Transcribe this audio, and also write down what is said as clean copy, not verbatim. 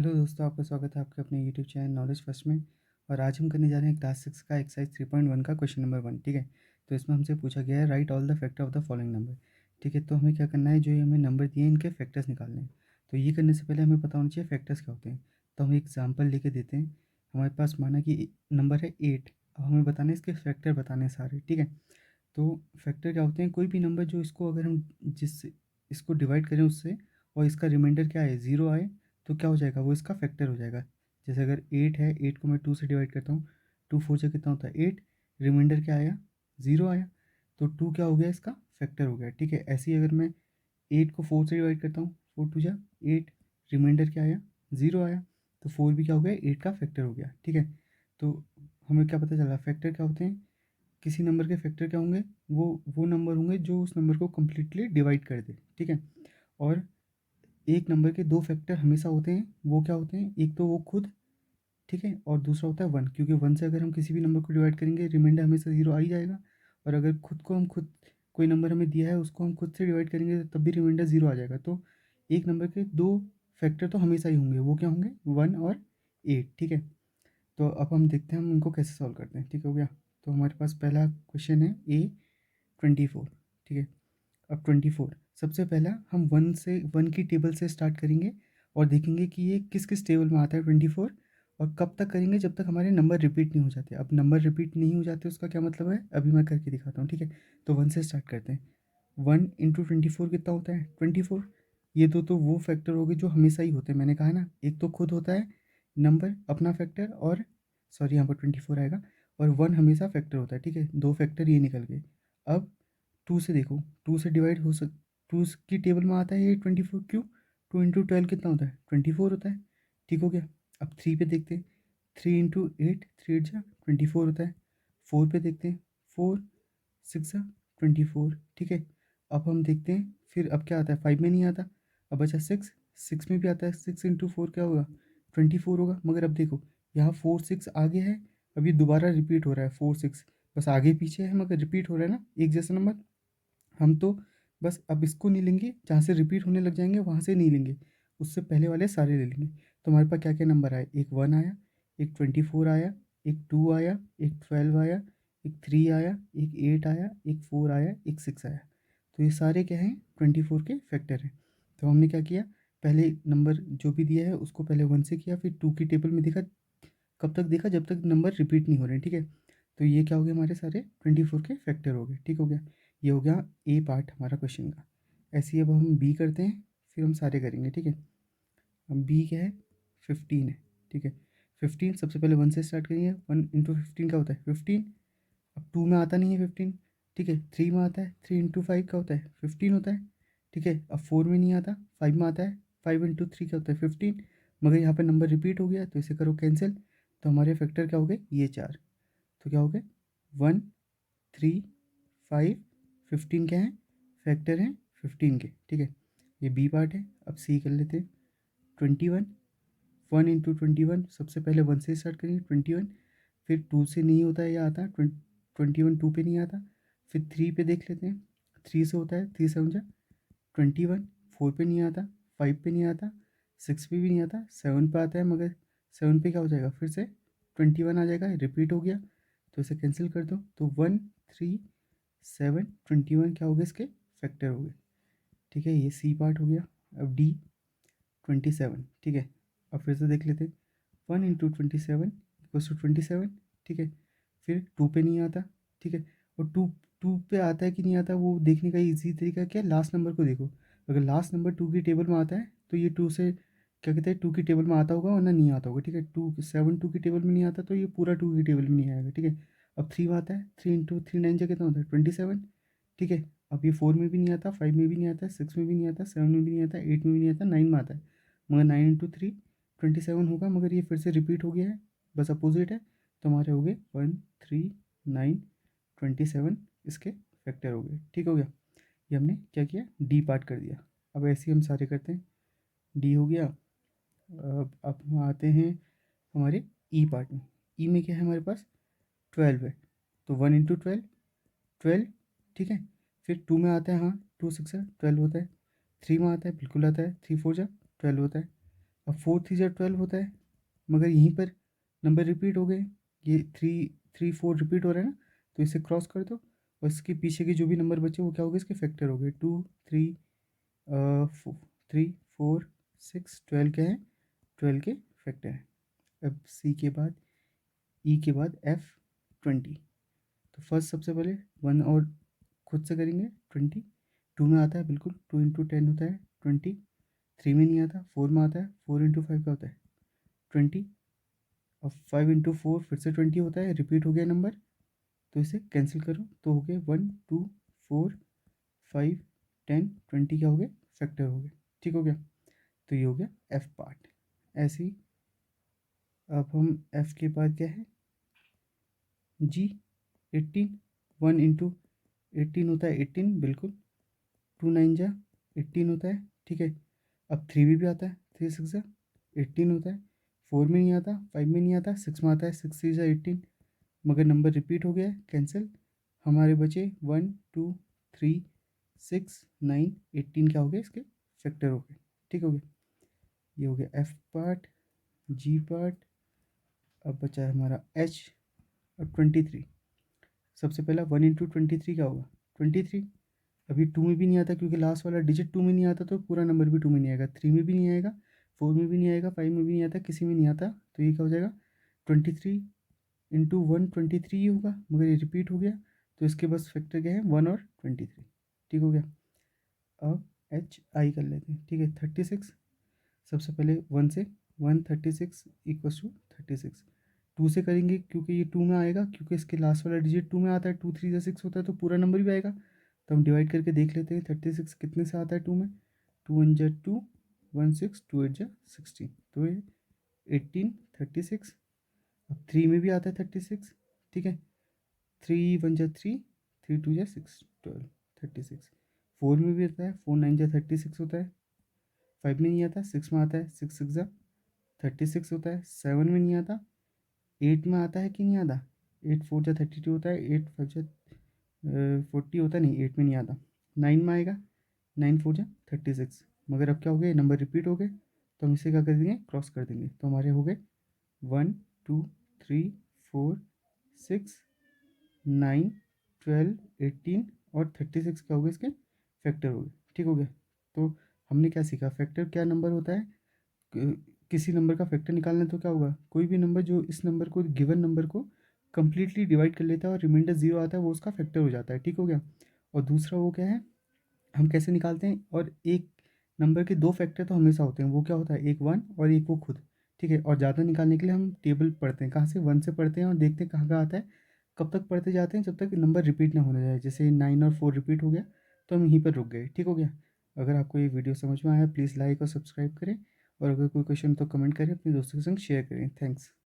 Hello दोस्तों, आपका स्वागत है आपके अपने यूट्यूब चैनल नॉलेज फर्स्ट में। और आज हम करने जा रहे हैं क्लास 6 का एक्सरसाइज 3.1 का क्वेश्चन नंबर 1। ठीक है, तो इसमें हमसे पूछा गया है right all the factor of the following number. ठीक है, तो हमें क्या करना है, जो ये हमें नंबर दिए हैं इनके फैक्टर्स निकालने हैं। तो ये करने से पहले हमें पता होना चाहिए फैक्टर्स क्या होते हैं। तो हम एग्जाम्पल लेके देते हैं। हमारे पास माना कि नंबर है 8। अब हमें बताना है इसके फैक्टर बताने हैं सारे। ठीक है, तो फैक्टर क्या होते हैं, कोई भी नंबर जो इसको अगर हम जिस इसको डिवाइड करें उससे और इसका रिमाइंडर क्या है, ज़ीरो आए, तो क्या हो जाएगा, वो इसका फैक्टर हो जाएगा। जैसे अगर 8 है, 8 को मैं 2 से डिवाइड करता हूँ, 2 4 से कितना होता है 8, रिमाइंडर क्या आया, ज़ीरो आया, तो 2 क्या हो गया, इसका फैक्टर हो गया। ठीक है, ऐसे ही अगर मैं 8 को 4 से डिवाइड करता हूँ, 4 2 जा 8, रिमाइंडर क्या आया, ज़ीरो आया, तो 4 भी क्या हो गया, 8 का फैक्टर हो गया। ठीक है, तो हमें क्या पता चला, फैक्टर क्या होते हैं, किसी नंबर के फैक्टर क्या होंगे, वो नंबर होंगे जो उस नंबर को कम्प्लीटली डिवाइड कर दे। ठीक है, और एक नंबर के दो फैक्टर हमेशा होते हैं, वो क्या होते हैं, एक तो वो खुद, ठीक है, और दूसरा होता है वन, क्योंकि वन से अगर हम किसी भी नंबर को डिवाइड करेंगे रिमाइंडर हमेशा ज़ीरो आ ही जाएगा। और अगर खुद कोई नंबर हमें दिया है उसको हम खुद से डिवाइड करेंगे तब भी रिमाइंडर ज़ीरो आ जाएगा। तो एक नंबर के दो फैक्टर तो हमेशा ही होंगे, वो क्या होंगे, वन और एट। ठीक है, तो अब हम देखते हैं हम इनको कैसे सॉल्व करते हैं। ठीक हो गया, तो हमारे पास पहला क्वेश्चन है ए 24। ठीक है, अब 24 सबसे पहला हम वन की टेबल से स्टार्ट करेंगे और देखेंगे कि ये किस किस टेबल में आता है 24। और कब तक करेंगे, जब तक हमारे नंबर रिपीट नहीं हो जाते। अब नंबर रिपीट नहीं हो जाते उसका क्या मतलब है, अभी मैं करके दिखाता हूँ। ठीक है, तो वन से स्टार्ट करते हैं। 1 × 24 कितना होता है, 24। ये तो वो फैक्टर हो गए जो हमेशा ही होते हैं, मैंने कहा ना, एक तो खुद होता है नंबर अपना फैक्टर, और सॉरी यहाँ पर 24 आएगा, और वन हमेशा फैक्टर होता है। ठीक है, दो फैक्टर ये निकल गए। अब टू से देखो, टू से डिवाइड हो सक टू की टेबल में आता है ये 24, क्यों, 2 × 12 कितना होता है, 24 होता है। ठीक हो गया, अब थ्री पे देखते हैं, 3 × 8, 3 8 जा 24 होता है। फोर पे देखते हैं, 4 6 जा 24। ठीक है, अब हम देखते हैं फिर अब क्या आता है, 5 में नहीं आता। अब बचा 6, 6 में भी आता है, 6 × 4 क्या होगा, 24 होगा। मगर अब देखो यहाँ 4 6 आगे है, अब ये दोबारा रिपीट हो रहा है 4 6, बस आगे पीछे है मगर रिपीट हो रहा है ना एक जैसा नंबर। हम तो बस अब इसको नहीं लेंगे, जहाँ से रिपीट होने लग जाएंगे वहाँ से नहीं लेंगे, उससे पहले वाले सारे ले लेंगे। तो हमारे पास क्या क्या नंबर आए, एक 1 आया, एक 24 आया, एक 2 आया, एक 12 आया, एक 3 आया, एक 8 आया, एक 4 आया, एक 6 आया। तो ये सारे क्या हैं, 24 के फैक्टर हैं। तो हमने क्या किया, पहले नंबर जो भी दिया है उसको पहले 1 से किया, फिर 2 की टेबल में देखा, कब तक देखा, जब तक नंबर रिपीट नहीं हो रहे हैं। ठीक है, तो ये क्या हो गया, हमारे सारे 24 के फैक्टर हो गए। ठीक हो गया, ये हो गया ए पार्ट हमारा क्वेश्चन का। ऐसे ही अब हम बी करते हैं, फिर हम सारे करेंगे। ठीक है, अब बी क्या है, 15 है। ठीक है, 15 सबसे पहले 1 से स्टार्ट करेंगे, 1 × 15 क्या होता है, 15। अब 2 में आता नहीं है 15। ठीक है, 3 में आता है, 3 × 5 क्या होता है, 15 होता है। ठीक है, अब 4 में नहीं आता, 5 में आता है, 5 × 3 क्या होता है, 15। मगर यहाँ पे नंबर रिपीट हो गया तो इसे करो कैंसिल। तो हमारे फैक्टर क्या हो गए, ये चार। तो क्या हो गए, 1 3 5 15 क्या है, फैक्टर हैं 15 के। ठीक है, ये बी पार्ट है। अब सी कर लेते हैं, 21। 1 × 21 सबसे पहले 1 से स्टार्ट करेंगे, 21। फिर 2 से नहीं होता है, या आता 21 2 पे नहीं आता। फिर 3 पे देख लेते हैं, 3 से होता है, 3 7 जा 21। 4 पे नहीं आता, 5 पे नहीं आता, 6 पे भी नहीं आता, 7 पे आता है, मगर 7 पे क्या हो जाएगा, फिर से 21 आ जाएगा, रिपीट हो गया, तो इसे कैंसिल कर दो। तो 1 3 7 21 क्या हो गए, इसके फैक्टर हो गए। ठीक है, ये सी पार्ट हो गया। अब डी 27। ठीक है, अब फिर से देख लेते हैं, 1 × 27 = 27। ठीक है, फिर 2 पे नहीं आता। ठीक है, और 2 2 पे आता है कि नहीं आता, वो देखने का इजी तरीका क्या है, लास्ट नंबर को देखो। अगर लास्ट नंबर 2 की टेबल में आता है तो ये 2 से क्या कहते हैं, 2 की टेबल में आता होगा वरना नहीं आता होगा। ठीक है, 2 की टेबल में नहीं आता तो ये पूरा 2 की टेबल में नहीं आएगा। ठीक है, अब 3 में आता है, 3 × 3 9 जा कितना होता है, 27। ठीक है, अब ये 4 में भी नहीं आता, 5 में भी नहीं आता, 6 में भी नहीं आता, 7 में भी नहीं आता, 8 में भी नहीं आता, 9 में आता है। मगर 9 × 3 27 होगा, मगर ये फिर से रिपीट हो गया है, बस अपोजिट है। तो हमारे हो गए 1 3 9 27, इसके फैक्टर हो गए। ठीक हो गया, ये हमने क्या किया, डी पार्ट कर दिया। अब ऐसे ही हम सारे करते हैं, डी हो गया। अब हम आते हैं हमारे ई पार्ट में। ई में क्या है हमारे पास, 12 है, तो 1 × 12 12। ठीक है, फिर 2 में आता है, हाँ 2 6 12 होता है। 3 में आता है, बिल्कुल आता है, 3 4 जा 12 होता है। अब 4 3 12 होता है, मगर यहीं पर नंबर रिपीट हो गए, ये 3 3 4 रिपीट हो रहा है ना, तो इसे क्रॉस कर दो और इसके पीछे के जो भी नंबर बचे वो क्या हो गए, इसके फैक्टर हो गए। 2 3 4 6 12 क्या है, 12 के फैक्टर है। अब सी के बाद ई के बाद F 20। तो फर्स्ट सबसे पहले 1 और खुद से करेंगे। 20 2 में आता है, बिल्कुल 2 × 10 होता है 20। 3 में नहीं आता, 4 में आता है, 4 × 5 का होता है 20। अब 5 × 4 फिर से 20 होता है, रिपीट हो गया नंबर, तो इसे कैंसिल करो तो हो गए 1 2 4 5 10 20 क्या हो गए, फैक्टर हो गए। ठीक हो गया, तो ये हो गया एफ पार्ट। ऐसे ही अब हम एफ के बाद क्या है, जी 18। 1 × 18 होता है 18, बिल्कुल 2 9 × 18 होता है। ठीक है, अब 3 में भी आता है, 3 6 18 होता है। 4 में नहीं आता, 5 में नहीं आता, 6 में आता है, 6 3 18, मगर नंबर रिपीट हो गया है, कैंसिल। हमारे बचे 1 2 3 6 9 18 क्या हो गया, इसके फैक्टर हो गए। ठीक हो गया, ये हो गया एफ पार्ट, जी पार्ट। अब बचा है हमारा एच और 23। सबसे पहला 1 × 23 क्या होगा, 23। अभी 2 में भी नहीं आता क्योंकि लास्ट वाला डिजिट 2 में नहीं आता, तो पूरा नंबर भी 2 में नहीं आएगा। 3 में भी नहीं आएगा, 4 में भी नहीं आएगा, 5 में भी नहीं आता, किसी में नहीं आता, तो ये क्या हो जाएगा 23 × 1 23 ही होगा, मगर ये रिपीट हो गया, तो इसके बस फैक्टर क्या है 1 और 23। ठीक हो गया, अब एच आई कर लेते हैं। ठीक है, 36। सबसे पहले 1 से 136 = 36। 2 से करेंगे क्योंकि ये 2 में आएगा, क्योंकि इसके लास्ट वाला डिजिट 2 में आता है, 2 3 6 होता है, तो पूरा नंबर भी आएगा। तो हम डिवाइड करके देख लेते हैं 36 कितने से आता है 2 में। 2 1 × 2 1 6, 2 8 × 16, तो ये 18 36। अब 3 में भी आता है 36। ठीक है, 3 1 × 3, 3 2 × 6 12 36। 4 में भी आता है, 4 9 × 36 होता है। 5 में नहीं आता, 6 में आता है, 6 6 36 होता है। 7 में नहीं आता, 8 में आता है कि नहीं आता, 8 4 × 32 होता है, 8 5 × 40 होता है, नहीं 8 में नहीं आता। 9 में आएगा, 9 4 × 36, मगर अब क्या हो गया, नंबर रिपीट हो गए, तो हम इसे क्या कर देंगे, क्रॉस कर देंगे, तो हमारे हो गए 1 2 3 4 6 9 12 18 और 36 क्या हो गए, इसके फैक्टर हो गए। ठीक हो गया, तो हमने क्या सीखा, फैक्टर क्या नंबर होता है, किसी नंबर का फैक्टर निकालना है तो क्या होगा, कोई भी नंबर जो इस नंबर को, गिवन नंबर को कंप्लीटली डिवाइड कर लेता है और रिमाइंडर 0 आता है, वो उसका फैक्टर हो जाता है। ठीक हो गया, और दूसरा वो क्या है, हम कैसे निकालते हैं, और एक नंबर के 2 फैक्टर तो हमेशा होते हैं, वो क्या होता है, एक 1 और एक वो खुद। ठीक है, और ज़्यादा निकालने के लिए हम टेबल पढ़ते हैं, कहाँ से, 1 से पढ़ते हैं और देखते हैं कहाँ आता है, कब तक पढ़ते जाते हैं जब तक नंबर रिपीट ना होने जाए। जैसे 9 और 4 रिपीट हो गया, तो हम यहीं पर रुक गए। ठीक हो गया, अगर आपको ये वीडियो समझ में आया प्लीज़ लाइक और सब्सक्राइब करें, और अगर कोई क्वेश्चन तो कमेंट करें, अपने दोस्तों के संग शेयर करें। थैंक्स।